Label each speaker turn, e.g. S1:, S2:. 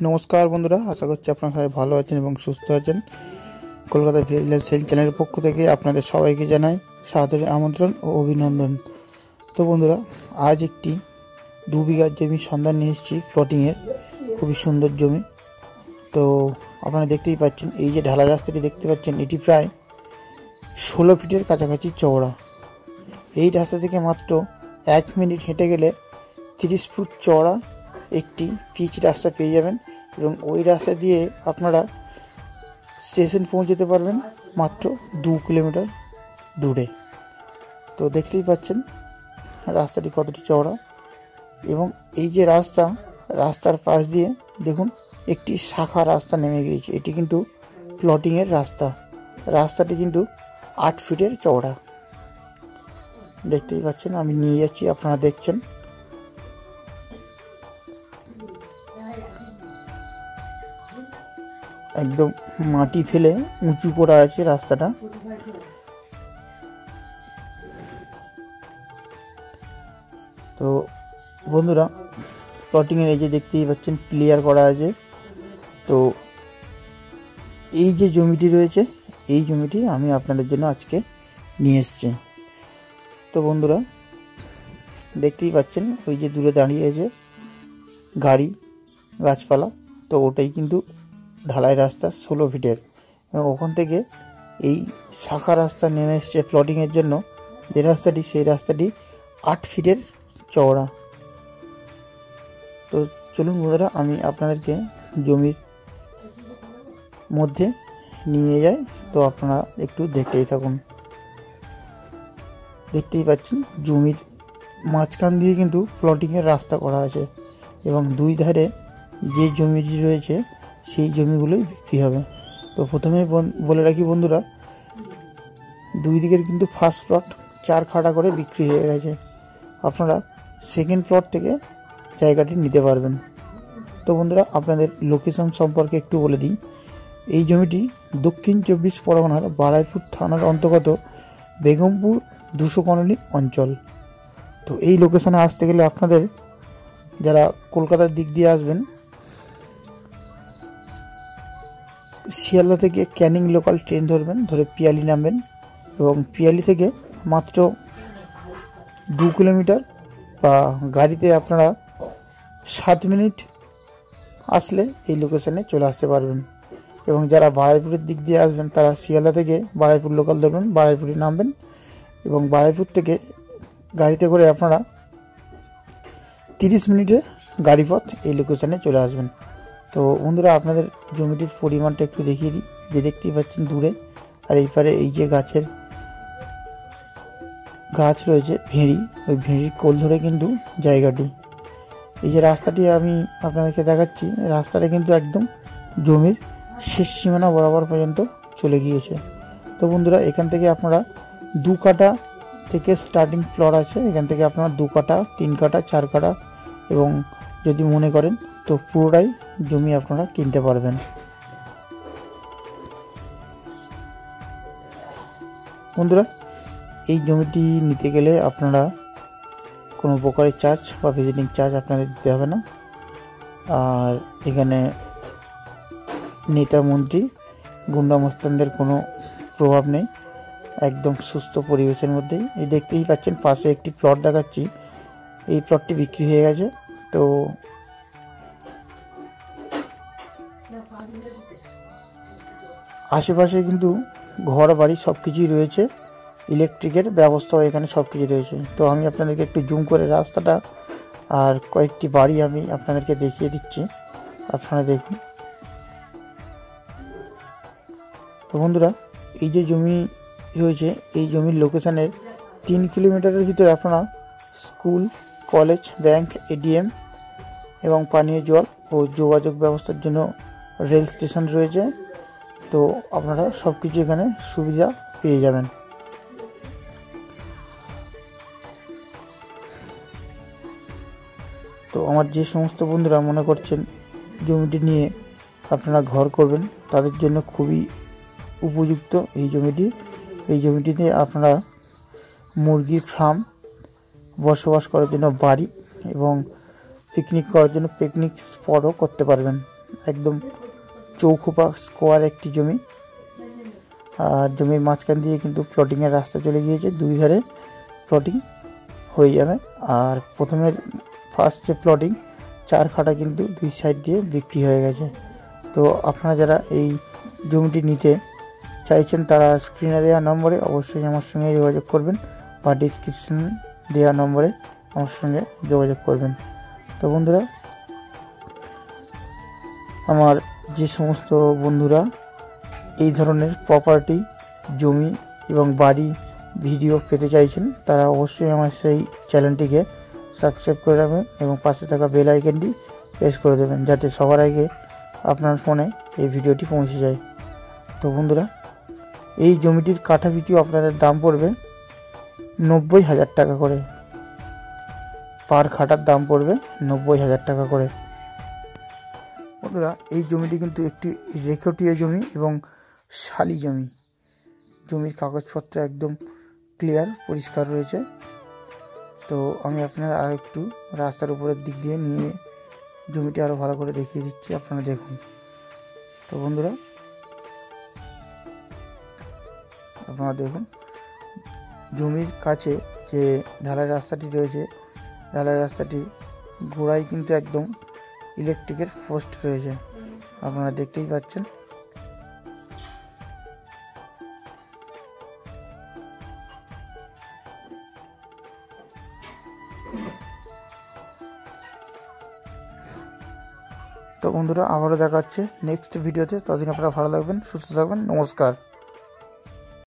S1: নমস্কার বন্ধুরা, আশা করছি আপনারা সবাই ভালো আছেন এবং সুস্থ আছেন। কলকাতা ভিলেজ সেল চ্যানেলের পক্ষ থেকে আপনাদের সবাইকে জানাই সাদরে আমন্ত্রণ ও অভিনন্দন। তো বন্ধুরা, আজ একটি 2 বিঘার জমির সন্ধান নিয়ে এসেছি। প্লটিংয়ের খুবই সুন্দর জমি। তো আপনারা দেখতেই পাচ্ছেন, এই যে ঢালাই রাস্তাটি দেখতে পাচ্ছেন, এটি প্রায় 16 ফিটের কাছাকাছি চওড়া। এই রাস্তা থেকে মাত্র 1 মিনিট হেঁটে গেলে 30 ফুট চওড়া একটি পিচ রাস্তা পেয়ে যাবেন এবং ওই রাস্তা দিয়ে আপনারা স্টেশন পৌঁছতে পারবেন মাত্র 2 কিলোমিটার দূরে। তো দেখতেই পাচ্ছেন রাস্তাটি কতটি চওড়া। এবং এই যে রাস্তার পাশ দিয়ে দেখুন একটি শাখা রাস্তা নেমে গিয়েছে। এটি কিন্তু প্লটিংয়ের রাস্তাটি কিন্তু 8 ফিটের চওড়া। দেখতেই পাচ্ছেন, আমি নিয়ে যাচ্ছি, আপনারা দেখছেন। একদম মাটি ফেলে উঁচু করা আছে রাস্তাটা। তো বন্ধুরা, প্লটিংয়ের এই যে দেখতেই পাচ্ছেন ক্লিয়ার করা আছে। তো এই যে জমিটি রয়েছে, এই জমিটি আমি আপনাদের জন্য আজকে নিয়ে এসেছি। তো বন্ধুরা, দেখতেই পাচ্ছেন ওই যে দূরে দাঁড়িয়ে আছে গাড়ি, গাছপালা। তো ওটাই কিন্তু ঢালাই রাস্তা 16 ফিটের, এবং ওখান থেকে এই শাখা রাস্তা নেমে এসছে প্লটিংয়ের জন্য। যে রাস্তাটি, সেই রাস্তাটি 8 ফিটের চওড়া। তো চলুন বন্ধুরা, আমি আপনাদেরকে জমির মধ্যে নিয়ে যাই। তো আপনারা একটু দেখতেই থাকুন। দেখতেই পাচ্ছেন জমির মাঝখান দিয়ে কিন্তু প্লটিংয়ের রাস্তা করা আছে এবং দুই ধারে যে জমিটি রয়েছে সেই জমিগুলোই বিক্রি হবে। তো প্রথমে বলে রাখি বন্ধুরা, দুই দিকের কিন্তু ফার্স্ট প্লট 4 কাঠা করে বিক্রি হয়ে গেছে। আপনারা সেকেন্ড প্লট থেকে জায়গাটি নিতে পারবেন। তো বন্ধুরা, আপনাদের লোকেশন সম্পর্কে একটু বলে দিই। এই জমিটি দক্ষিণ 24 পরগনার বারাইপুর থানার অন্তর্গত বেগমপুর 200 কলোনি অঞ্চল। তো এই লোকেশনে আসতে গেলে আপনাদের, যারা কলকাতার দিক দিয়ে আসবেন, শিয়ালদা থেকে ক্যানিং লোকাল ট্রেন ধরবেন, ধরে পিয়ালি নামবেন এবং পিয়ালি থেকে মাত্র 2 কিলোমিটার বা গাড়িতে আপনারা 7 মিনিট আসলে এই লোকেশনে চলে আসতে পারবেন। এবং যারা বারাইপুরের দিক দিয়ে আসবেন, তারা শিয়ালদা থেকে বারাইপুর লোকাল ধরবেন, বারাইপুরে নামবেন এবং বারাইপুর থেকে গাড়িতে করে আপনারা 30 মিনিটে গাড়ি পথ এই লোকেশনে চলে আসবেন। তো বন্ধুরা, আপনাদের জমিটির পরিমাণটা একটু দেখিয়ে দিই। যে দেখতেই পাচ্ছেন দূরে, আর এই পারে এই যে গাছ রয়েছে, ভেড়ি, ওই ভেড়ির কোল ধরে কিন্তু জায়গাটি। এই যে রাস্তাটি আমি আপনাদেরকে দেখাচ্ছি, রাস্তাটা কিন্তু একদম জমির শেষ সীমানা বরাবর পর্যন্ত চলে গিয়েছে। তো বন্ধুরা, এখান থেকে আপনারা 2 কাঠা থেকে স্টার্টিং প্লট আছে। এখান থেকে আপনারা 2 কাঠা, 3 কাঠা, 4 কাঠা এবং যদি মনে করেন তো পুরোটাই জমি আপনারা কিনতে পারবেন। বন্ধুরা, এই জমিটি নিতে গেলে আপনারা কোনো প্রকারের চার্জ বা ভিজিটিং চার্জ আপনাদের দিতে হবে না। আর এখানে নেতা মন্ত্রী, গুন্ডা মস্তানদের কোনো প্রভাব নেই। একদম সুস্থ পরিবেশের মধ্যেই। এই দেখতেই পাচ্ছেন পাশে একটি প্লট দেখাচ্ছি, এই প্লটটি বিক্রি হয়ে গেছে। তো আশেপাশে কিন্তু ঘর বাড়ি সব কিছুই রয়েছে, ইলেকট্রিকের ব্যবস্থাও এখানে সব কিছু রয়েছে। তো আমি আপনাদেরকে একটু জুম করে রাস্তাটা আর কয়েকটি বাড়ি আমি আপনাদেরকে দেখিয়ে দিচ্ছি, আপনারা দেখুন। তো বন্ধুরা, এই যে জমি রয়েছে, এই জমির লোকেশনের 3 কিলোমিটারের ভিতরে আপনারা স্কুল, কলেজ, ব্যাংক, এটিএম এবং পানীয় জল ও যোগাযোগ ব্যবস্থার জন্য রেল স্টেশন রয়েছে। তো আপনারা সব কিছু এখানে সুবিধা পেয়ে যাবেন। তো আমার যে সমস্ত বন্ধুরা মনে করছেন জমিটি নিয়ে আপনারা ঘর করবেন, তাদের জন্য খুবই উপযুক্ত এই জমিটি। এই জমিটিতে আপনারা মুরগির ফার্ম, বসবাস করার জন্য বাড়ি এবং পিকনিক করার জন্য পিকনিক স্পটও করতে পারবেন। একদম চৌকো বা স্কোয়ার একটি জমি। আর জমির মাঝখান দিয়ে কিন্তু ফ্লোটিংয়ের রাস্তা চলে গিয়েছে, দুই ধারে ফ্লোটিং হয়ে যাবে। আর প্রথমের ফার্স্ট যে ফ্লোটিং 4 কাঠা কিন্তু দুই সাইড দিয়ে বিক্রি হয়ে গেছে। তো আপনারা যারা এই জমিটি নিতে চাইছেন তারা স্ক্রিনে দেওয়া নম্বরে অবশ্যই আমার সঙ্গে যোগাযোগ করবেন বা ডিসক্রিপশন দেওয়া নম্বরে আমার সঙ্গে যোগাযোগ করবেন। তো বন্ধুরা, আমার যে সমস্ত বন্ধুরা এই ধরনের প্রপার্টি, জমি এবং বাড়ি ভিডিও পেতে চাইছেন তারা অবশ্যই আমার সেই চ্যানেলটিকে সাবস্ক্রাইব করে রাখবেন এবং পাশে থাকা বেল আইকনটি প্রেস করে দেবেন যাতে সবার আগে আপনার ফোনে এই ভিডিওটি পৌঁছে যায়। তো বন্ধুরা, এই জমিটির কাঠা পিছু আপনাদের দাম পড়বে 90,000 টাকা করে। পার খাটার দাম পড়বে 90,000 টাকা করে। বন্ধুরা, এই জমিটি কিন্তু একটি রেকর্ডীয় জমি এবং শালি জমি। জমির কাগজপত্র একদম ক্লিয়ার, পরিষ্কার রয়েছে। তো আমি আপনার আর একটু রাস্তার উপরের দিক দিয়ে নিয়ে জমিটি আরও ভালো করে দেখিয়ে দিচ্ছি, আপনারা দেখুন। তো বন্ধুরা, আপনারা দেখুন জমির কাছে যে ঢালাই রাস্তাটি রয়েছে, ঢালাই রাস্তাটি গোড়ায় কিন্তু একদম ইলেকট্রিকের পোস্ট রয়েছে, আপনারা দেখতেই পাচ্ছেন। তো বন্ধুরা, আবারও দেখা হচ্ছে নেক্সট ভিডিওতে। ততদিন আপনারা ভালো থাকবেন, সুস্থ থাকবেন। নমস্কার।